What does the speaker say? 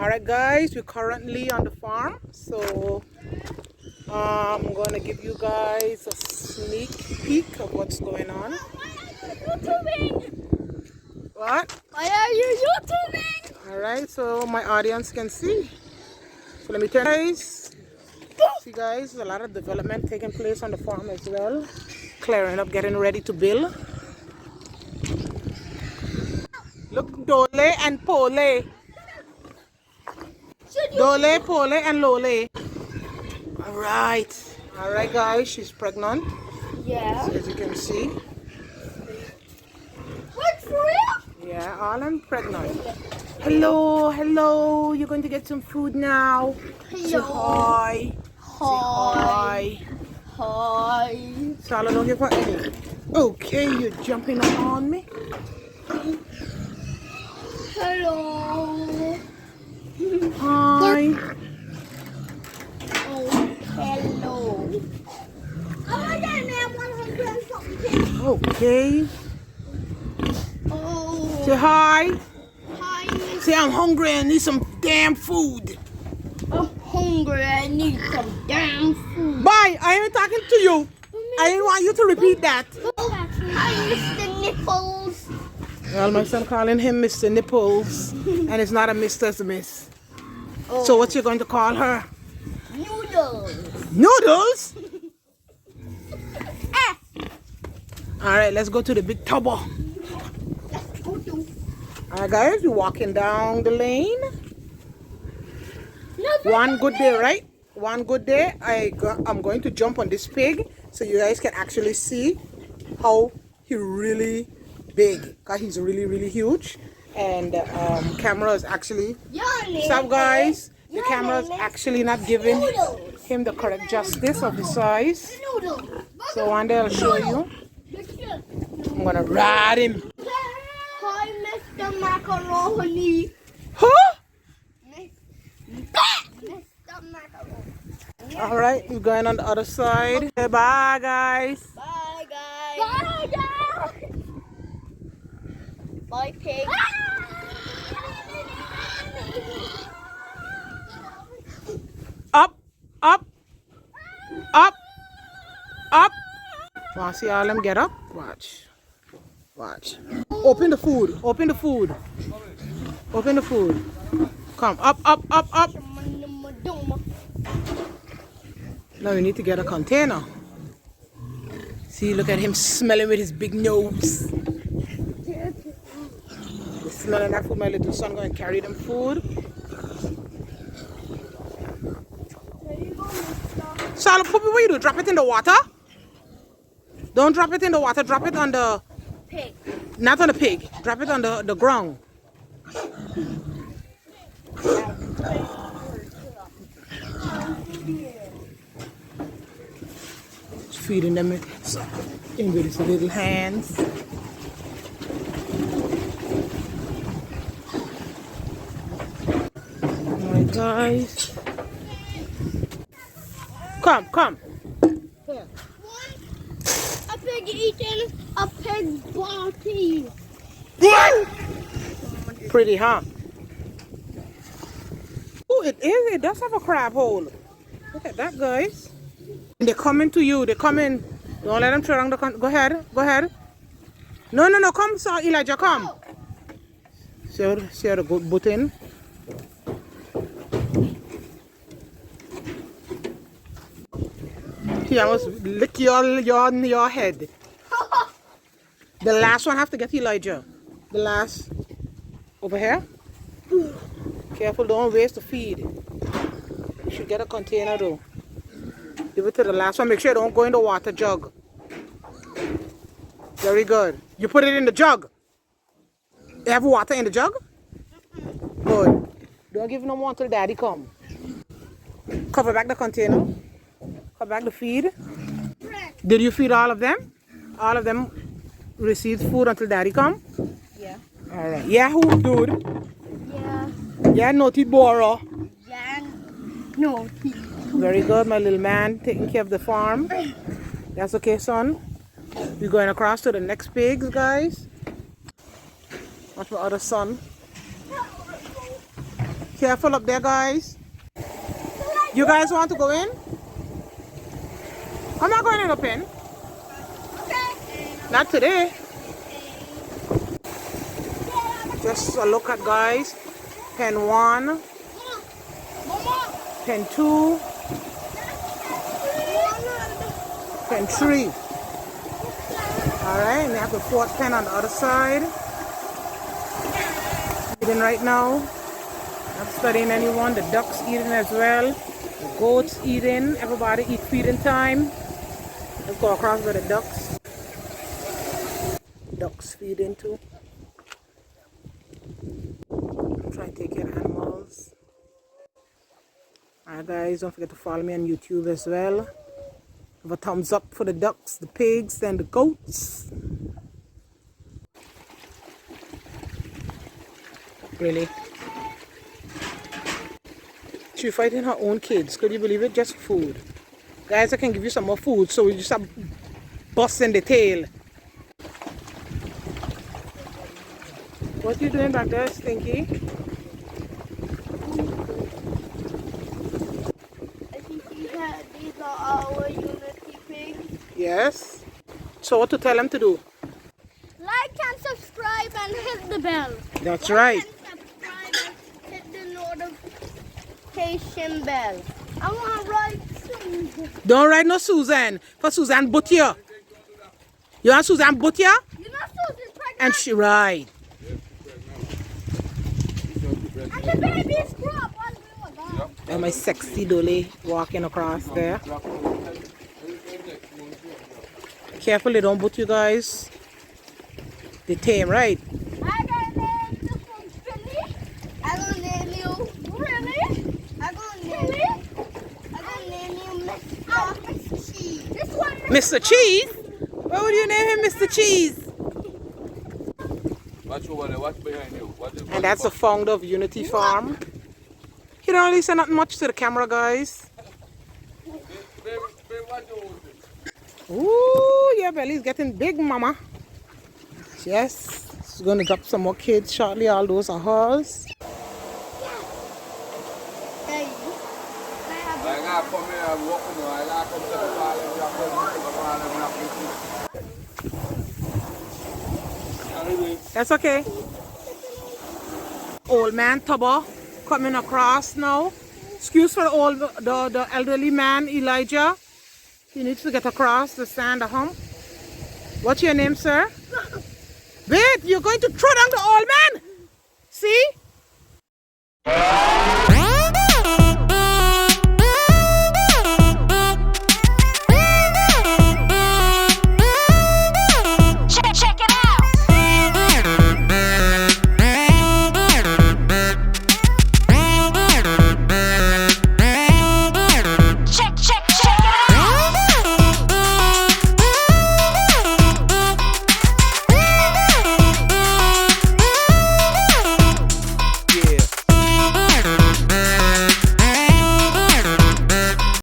Alright guys, we're currently on the farm, so I'm going to give you guys a sneak peek of what's going on. What? Why are you YouTubing? Alright, so my audience can see. So let me tell you guys. See guys, there's a lot of development taking place on the farm as well. Clearing up, getting ready to build. Look, Dole and Pole. Dole, Pole and Lole. Alright guys, she's pregnant. Yeah. So as you can see. What's real? Yeah, all I'm pregnant. Hello, you're going to get some food now. Hello. Say hi. Hi. Say hi. Hi. Charlotte, don't give her any. Okay, you're jumping on me. Hello. Hi. Oh, hello. Oh my God, man, 100 and something. Okay. Oh. Say hi. Hi. Say I'm hungry and need some damn food. I'm hungry. I need some damn food. Bye. I ain't talking to you. I didn't want you to repeat that. Hi, Mr. Nipples. Well, my son calling him Mr. Nipples, and it's not a Mr. It's a Miss. Oh. So what you going to call her? Noodles. Noodles? All right, let's go to the big tubber. Let's go to. All right, guys, we're walking down the lane. One good day, right? One good day, I'm going to jump on this pig so you guys can actually see how he really big. Because he's really, really huge. And camera is actually... Stop, guys. The camera is actually not giving him the correct justice of his size. So one day I'll show you. I'm going to ride him. Hi, Mr. Macaroni. Huh? Mr. Macaroni. All right, we're going on the other side. Okay, bye, guys. Bye, guys. Bye, guys. Bye, pig. Up, up, up, up. Want to see all them get up? Watch. Watch. Open the food. Open the food. Open the food. Come, up, up, up, up. Now we need to get a container. See, look at him smelling with his big nose. He's smelling that food. My little son going to carry them food. Charlotte, Puppy, what you do? Drop it in the water? Don't drop it in the water. Drop it on the... Pig. Not on the pig. Drop it on the ground. Feeding them in with his little hands. Alright guys. Come. Here. A pig eating a pig body. What? Pretty, huh? Oh, it is. It does have a crab hole. Look at that, guys. They're coming to you. They're coming. Don't let them throw around the Go ahead. Go ahead. No. Come, sir, Elijah. Come. See how the goat button. Here, I must lick your head. The last one have to get Elijah. The last. Over here. Careful, don't waste the feed. You should get a container though. Give it to the last one. Make sure it don't go in the water jug. Very good. You put it in the jug. You have water in the jug? Good. Don't give no more until daddy come. Cover back the container. Cover back the feed. Did you feed all of them? All of them received food until daddy come? Yeah. Alright. Yeah, who dude? Yeah. Yeah, naughty Bora. Yeah. No. Very good, my little man, taking care of the farm. That's okay, son. We're going across to the next pigs, guys. Watch my other son. Careful up there, guys. You guys want to go in? I'm not going in the pen. Okay. Not today. Just a look at, guys. Pen 1, Mama. pen 2, pen 3. Alright, and we have the 4th pen on the other side. Eating right now. Not studying anyone. The ducks eating as well. The goats eating. Everybody eat feeding time. Let's go across with the ducks. Ducks feeding too. Try to take care of animals. Alright guys, don't forget to follow me on YouTube as well. Give a thumbs up for the ducks, the pigs, and the goats. Really? She's fighting her own kids. Could you believe it? Just food. Guys, I can give you some more food, so we just stop busting the tail. What you doing back there, Stinky? These are our Unity pigs. Yes. So what to tell them to do? Like and subscribe and hit the bell. That's right. And subscribe and hit the notification bell. I want to write Susan. Don't write no Susan. For Susan Buttier. You want Susan Buttier? You know Susan's pregnant. And she right. And the baby's grew up. And my sexy dolly walking across there. Careful they don't butt you guys. They tame, right? I'm gonna name this one Billy. I'm gonna name you Really? I'm gonna name you Mr. Cheese. This one Mr. Cheese? Why would you name him Mr. Cheese? Watch over there, watch behind you. And that's the founder of Unity Farm. He don't really say nothing much to the camera, guys. Ooh, your belly's getting big, mama. Yes, she's gonna drop some more kids shortly. All those are hers. Hey, I gotta come here and walk with you. I gotta come to the party and drop them. That's okay. Old man Tubba coming across now. Excuse for the elderly man, Elijah. He needs to get across the sand hump. What's your name, sir? Wait, you're going to throw down the old man? See?